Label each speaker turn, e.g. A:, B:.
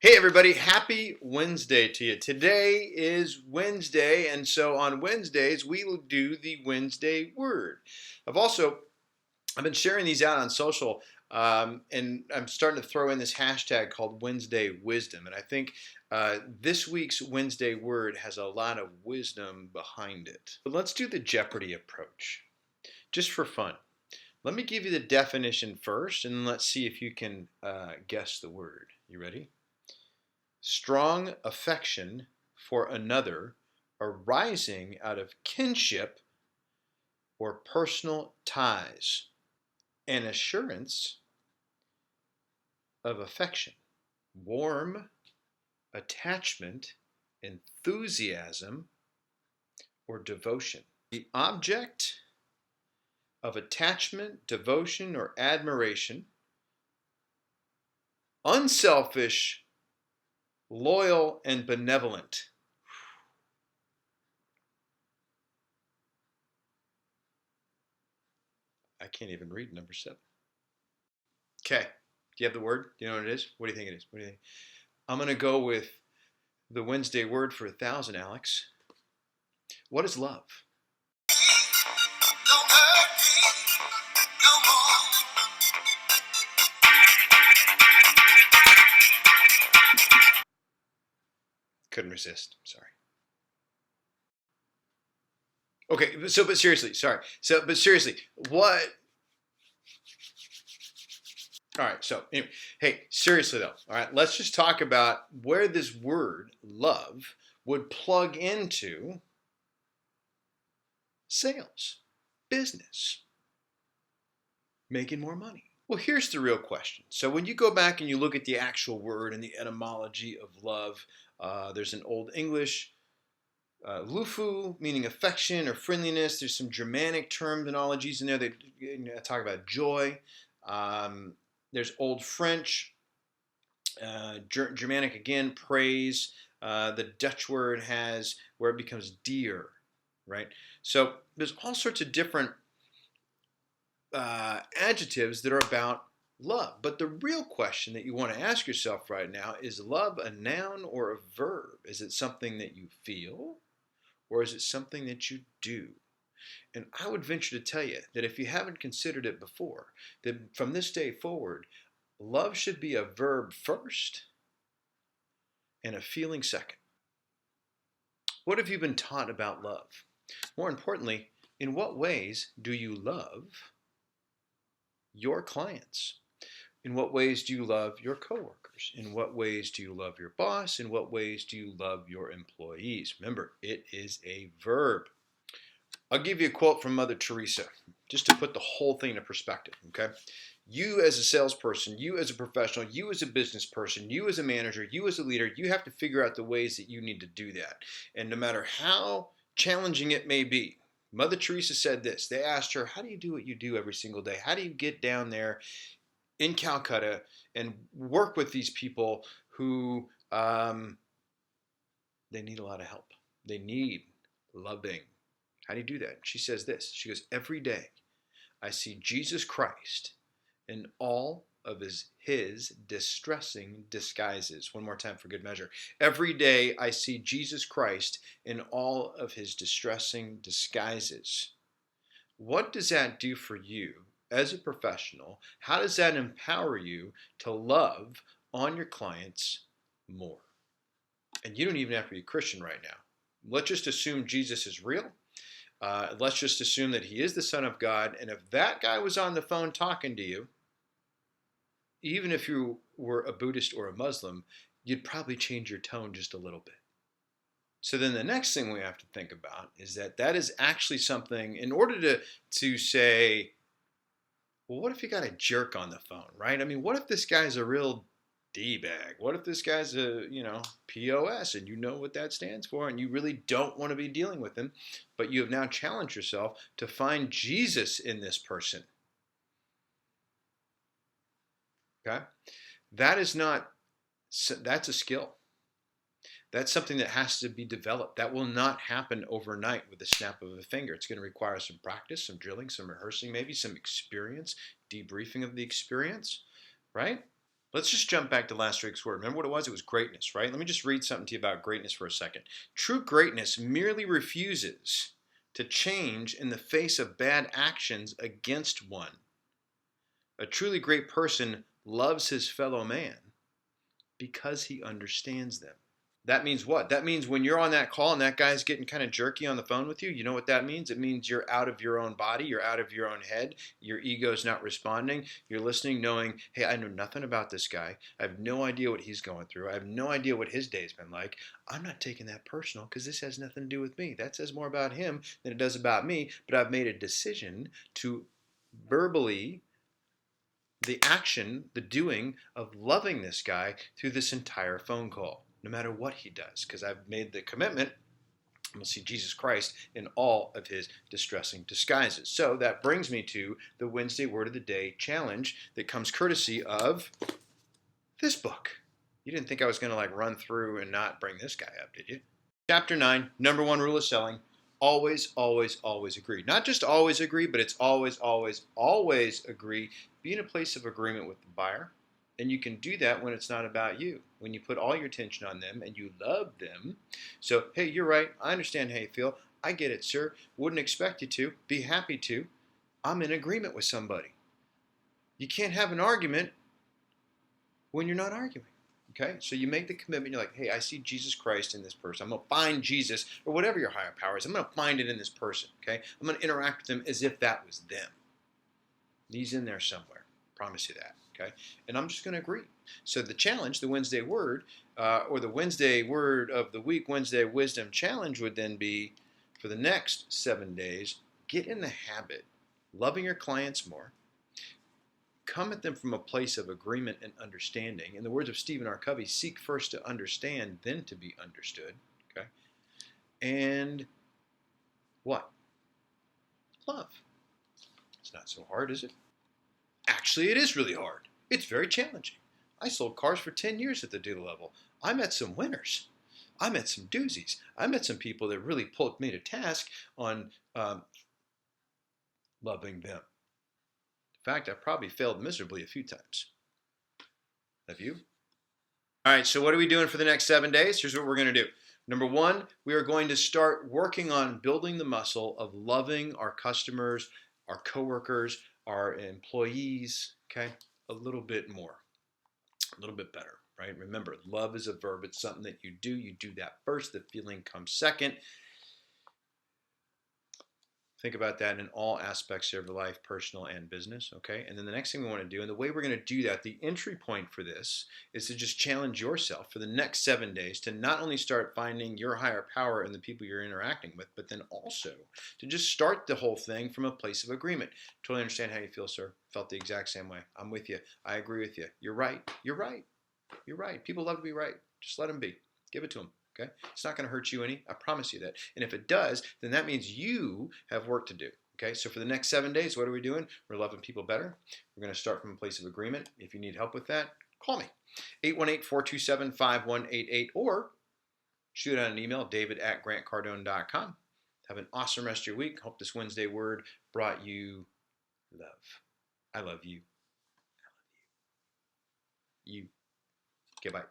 A: Hey everybody, happy Wednesday to you. Today is Wednesday, and so on Wednesdays we will do the Wednesday word. I've been sharing these out on social, and I'm starting to throw in this hashtag called Wednesday Wisdom, and I think this week's Wednesday word has a lot of wisdom behind it. But let's do the Jeopardy approach, just for fun. Let me give you the definition first, and let's see if you can guess the word. You ready? Strong affection for another arising out of kinship or personal ties, an assurance of affection, warm attachment, enthusiasm, or devotion. The object of attachment, devotion, or admiration, unselfish, loyal, and benevolent. I can't even read number 7. Okay. Do you have the word? Do you know what it is? What do you think it is? What do you think? I'm going to go with the Wednesday word for 1,000, Alex. What is love?
B: Don't hurt me no more.
A: Couldn't resist. Sorry. Okay, but seriously, sorry. But seriously, what? All right, so anyway, hey, seriously though, all right, let's just talk about where this word, love, would plug into sales, business, making more money. Well, here's the real question. So when you go back and you look at the actual word and the etymology of love, there's an Old English lufu, meaning affection or friendliness. There's some Germanic terminologies in there that talk about joy. There's Old French, Germanic again, praise. The Dutch word has where it becomes dear, right? So there's all sorts of different adjectives that are about love. But the real question that you want to ask yourself right now is love a noun or a verb? Is it something that you feel or is it something that you do? And I would venture to tell you that if you haven't considered it before, that from this day forward, love should be a verb first and a feeling second. What have you been taught about love? More importantly, in what ways do you love your clients? In what ways do you love your coworkers? In what ways do you love your boss? In what ways do you love your employees? Remember, it is a verb. I'll give you a quote from Mother Teresa, just to put the whole thing into perspective, okay? You as a salesperson, you as a professional, you as a business person, you as a manager, you as a leader, you have to figure out the ways that you need to do that. And no matter how challenging it may be, Mother Teresa said this. They asked her, how do you do what you do every single day? How do you get down there in Calcutta and work with these people who they need a lot of help? They need loving. How do you do that? She says this. She goes, every day I see Jesus Christ in all of his distressing disguises. One more time for good measure. Every day I see Jesus Christ in all of his distressing disguises. What does that do for you as a professional? How does that empower you to love on your clients more? And you don't even have to be a Christian right now. Let's just assume Jesus is real. Let's just assume that he is the Son of God. And if that guy was on the phone talking to you, even if you were a Buddhist or a Muslim, you'd probably change your tone just a little bit. So then the next thing we have to think about is that is actually something, in order to say, well, what if you got a jerk on the phone, right? I mean, what if this guy's a real D-bag? What if this guy's a, POS, and you know what that stands for, and you really don't want to be dealing with him, but you have now challenged yourself to find Jesus in this person. Okay? That's a skill. That's something that has to be developed. That will not happen overnight with a snap of a finger. It's going to require some practice, some drilling, some rehearsing, maybe some experience, debriefing of the experience, right? Let's just jump back to last week's word. Remember what it was? It was greatness, right? Let me just read something to you about greatness for a second. True greatness merely refuses to change in the face of bad actions against one. A truly great person loves his fellow man because he understands them. That means what? That means when you're on that call and that guy's getting kind of jerky on the phone with you, you know what that means? It means you're out of your own body, you're out of your own head, your ego's not responding, you're listening knowing, hey, I know nothing about this guy, I have no idea what he's going through, I have no idea what his day's been like. I'm not taking that personal because this has nothing to do with me. That says more about him than it does about me, but I've made a decision to verbally the action, the doing of loving this guy through this entire phone call, no matter what he does, because I've made the commitment. I'm going to see Jesus Christ in all of his distressing disguises. So that brings me to the Wednesday Word of the Day challenge that comes courtesy of this book. You didn't think I was going to run through and not bring this guy up, did you? Chapter 9, number 1 rule of selling. Always, always, always agree. Not just always agree, but it's always, always, always agree. Be in a place of agreement with the buyer. And you can do that when it's not about you, when you put all your attention on them and you love them. So, hey, you're right. I understand how you feel. I get it, sir. Wouldn't expect you to. Be happy to. I'm in agreement with somebody. You can't have an argument when you're not arguing. Okay, so you make the commitment. You're like, hey, I see Jesus Christ in this person. I'm going to find Jesus, or whatever your higher power is. I'm going to find it in this person. Okay, I'm going to interact with them as if that was them. He's in there somewhere. Promise you that. Okay, and I'm just going to agree. So the challenge, the Wednesday word, or the Wednesday word of the week, Wednesday wisdom challenge would then be for the next 7 days, get in the habit, loving your clients more. Come at them from a place of agreement and understanding. In the words of Stephen R. Covey, seek first to understand, then to be understood. Okay? And what? Love. It's not so hard, is it? Actually, it is really hard. It's very challenging. I sold cars for 10 years at the dealer level. I met some winners. I met some doozies. I met some people that really pulled me to task on loving them. In fact, I probably failed miserably a few times. Have you? All right, so what are we doing for the next 7 days? Here's what we're going to do. Number 1, we are going to start working on building the muscle of loving our customers, our coworkers, our employees, okay, a little bit more, a little bit better, right? Remember, love is a verb. It's something that you do that first. The feeling comes second. Think about that in all aspects of your life, personal and business, okay? And then the next thing we want to do, and the way we're going to do that, the entry point for this is to just challenge yourself for the next 7 days to not only start finding your higher power in the people you're interacting with, but then also to just start the whole thing from a place of agreement. Totally understand how you feel, sir. Felt the exact same way. I'm with you. I agree with you. You're right. You're right. You're right. People love to be right. Just let them be. Give it to them. Okay? It's not going to hurt you any. I promise you that. And if it does, then that means you have work to do. Okay? So for the next 7 days, what are we doing? We're loving people better. We're going to start from a place of agreement. If you need help with that, call me. 818-427-5188 or shoot out an email, david@grantcardone.com. Have an awesome rest of your week. Hope this Wednesday word brought you love. I love you. I love you. You. Okay, bye.